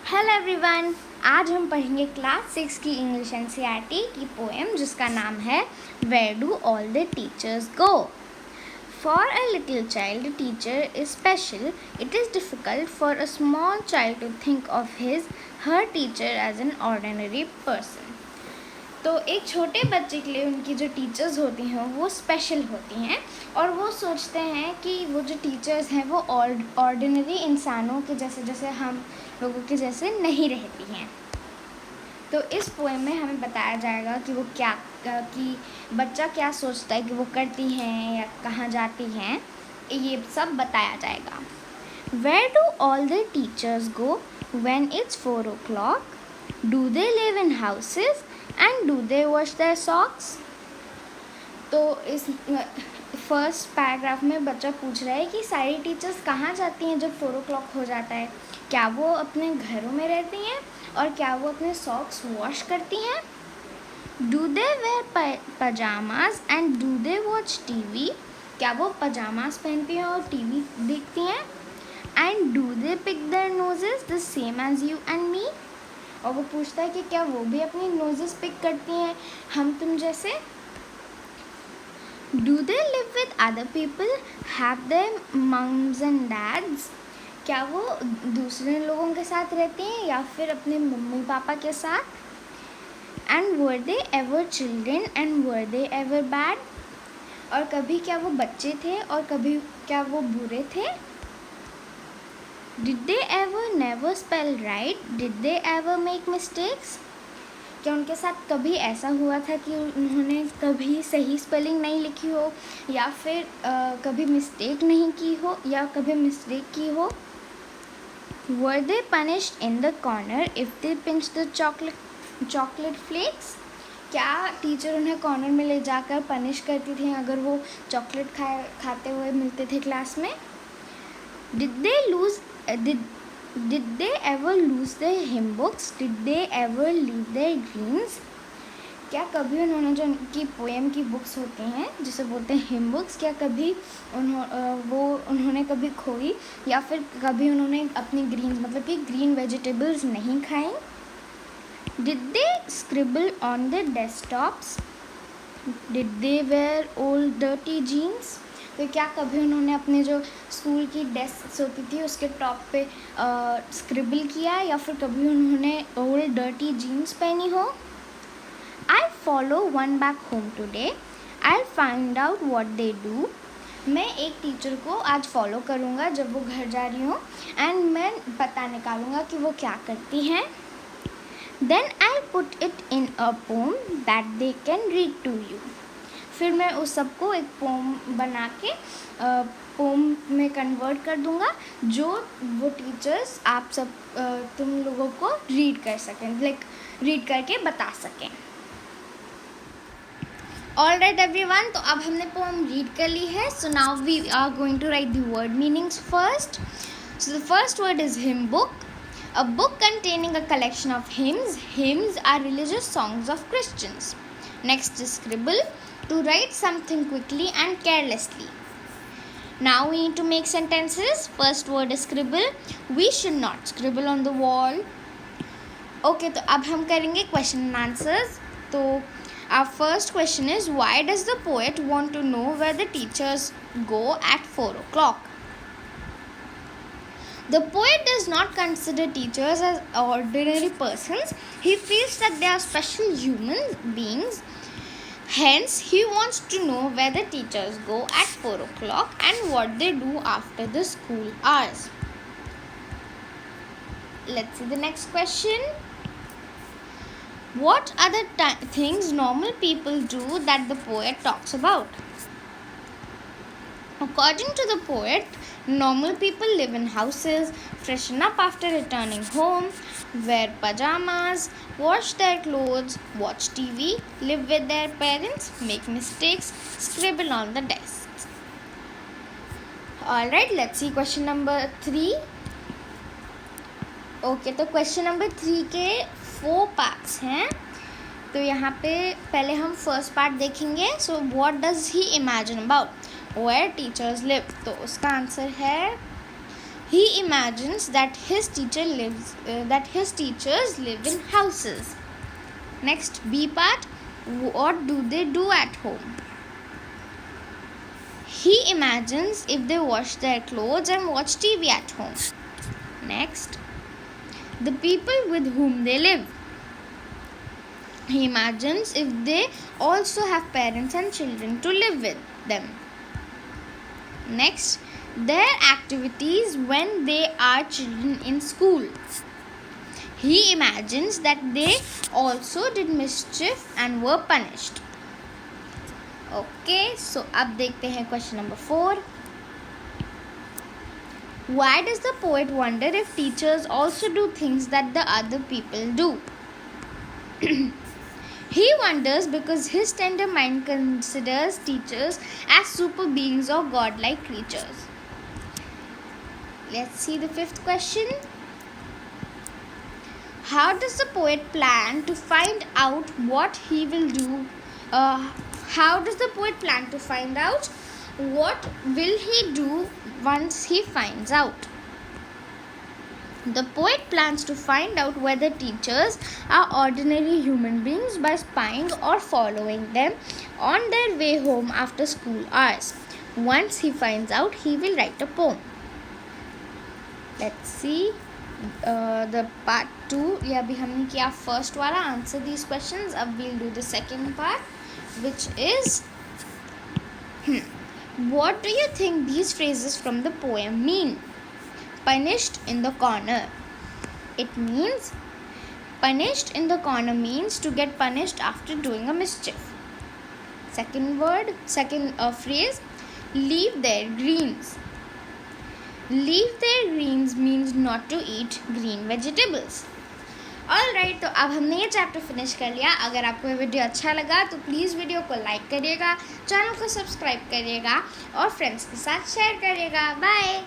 Hello everyone, आज हम पढ़ेंगे क्लास 6 की इंग्लिश एनसीईआरटी की पोएम जिसका नाम है where do all the teachers go. For a little child teacher is special. It is difficult for a small child to think of his her teacher as an ordinary person. तो एक छोटे बच्चे के लिए उनकी जो टीचर्स होती हैं वो स्पेशल होती हैं और वो सोचते हैं कि वो जो टीचर्स हैं वो ऑर्डिनरी इंसानों के जैसे हम लोगों के जैसे नहीं रहती हैं. तो इस पोएम में हमें बताया जाएगा कि वो क्या कि बच्चा क्या सोचता है कि वो करती हैं या कहाँ जाती हैं, ये सब बताया जाएगा. Where do all the teachers go when it's 4 o'clock? Do they live in houses and do they wash their socks? तो इस फर्स्ट पैराग्राफ में बच्चा पूछ रहा है कि सारी टीचर्स कहाँ जाती हैं जब 4 o'clock हो जाता है. क्या वो अपने घरों में रहती हैं और क्या वो अपने सॉक्स वॉश करती हैं? Do they wear pajamas and do they watch TV? क्या वो पजामाज पहनती हैं और टीवी देखती हैं? And do they pick their noses the same as you and me? और वो पूछता है कि क्या वो भी अपनी नोजेस पिक करती हैं हम तुम जैसे? Do they live with other people? Have their mums and dads? क्या वो दूसरे लोगों के साथ रहती हैं या फिर अपने मम्मी पापा के साथ? And were they ever children and were they ever bad? और कभी क्या वो बच्चे थे और कभी क्या वो बुरे थे? Did they ever never spell right? Did they ever make mistakes? क्या उनके साथ कभी ऐसा हुआ था कि उन्होंने कभी सही स्पेलिंग नहीं लिखी हो या फिर कभी मिस्टेक नहीं की हो या कभी मिस्टेक की हो? Were they punished in the corner if they pinched the chocolate flakes? क्या टीचर उन्हें कॉर्नर में ले जाकर पनिश करती थी अगर वो चॉकलेट खाते हुए मिलते थे क्लास में? Did they ever lose their hymn books? Did they ever leave their greens? क्या कभी उन्होंने जो उनकी पोएम की बुक्स होती हैं जिसे बोलते हैं हिम बुक्स, क्या कभी उन्होंने कभी खोई या फिर कभी उन्होंने अपनी ग्रीन मतलब कि ग्रीन वेजिटेबल्स नहीं खाई? Did they scribble on their desktops? Did they wear old dirty jeans? तो क्या कभी उन्होंने अपने जो स्कूल की डेस्क होती थी उसके टॉप पे स्क्रिबल किया या फिर कभी उन्होंने ओल्ड डर्टी जीन्स पहनी हो? I follow one back home today. I find out what they do. मैं एक टीचर को आज फॉलो करूँगा जब वो घर जा रही हूँ एंड मैं पता निकालूँगा कि वो क्या करती हैं. Then I put it in a poem that they can read to you. फिर मैं उस सबको एक पोम बना के पोम में कन्वर्ट कर दूँगा जो वो टीचर्स आप सब तुम लोगों को रीड कर सकें, लाइक रीड करके बता सकें. ऑल राइट एवरीवन, तो अब हमने पोम रीड कर ली है. So now we are going to write the word meanings first. So the first word is hymn book. A book containing a collection of hymns. Hymns are religious songs of Christians. Next is scribble. To write something quickly and carelessly. Now we need to make sentences. First word is scribble. We should not scribble on the wall. Okay, तो अब हम करेंगे question and answers. तो our first question is, why does the poet want to know where the teachers go at 4 o'clock? The poet does not consider teachers as ordinary persons. He feels that they are special human beings. Hence, he wants to know where the teachers go at 4 o'clock and what they do after the school hours. Let's see the next question. What other things normal people do that the poet talks about? According to the poet, normal people live in houses, freshen up after returning home, wear pajamas, wash their clothes, watch TV, live with their parents, make mistakes, scribble on the desks. Alright, let's see question number 3. Okay, तो question number 3 के 4 parts हैं. तो यहाँ पे पहले हम first part देखेंगे. So what does he imagine about where teachers live? तो उसका आंसर है He imagines that his teachers live in houses. Next, B part. What do they do at home? He imagines if they wash their clothes and watch TV at home. Next, the people with whom they live. He imagines if they also have parents and children to live with them. Next, their activities when they are children in school. He imagines that they also did mischief and were punished. Okay, so अब देखते हैं question number 4. Why does the poet wonder if teachers also do things that the other people do? He wonders because his tender mind considers teachers as super beings or godlike creatures. Let's see the 5th question. How does the poet plan to find out what he will do? How does the poet plan to find out what will he do once he finds out? The poet plans to find out whether teachers are ordinary human beings by spying or following them on their way home after school hours. Once he finds out, he will write a poem. Let's see the part 2. ये अभी हमने किया first वाला, answer these questions. अब we'll do the second part, which is what do you think these phrases from the poem mean? Punished in the corner. It means punished in the corner means to get punished after doing a mischief. Second phrase, leave their greens. Leave their greens means not to eat green vegetables. Alright, तो अब हमने ये chapter finish कर लिया. अगर आपको ये video अच्छा लगा तो प्लीज़ वीडियो को लाइक करिएगा, चैनल को सब्सक्राइब करिएगा और फ्रेंड्स के साथ शेयर करिएगा. बाय.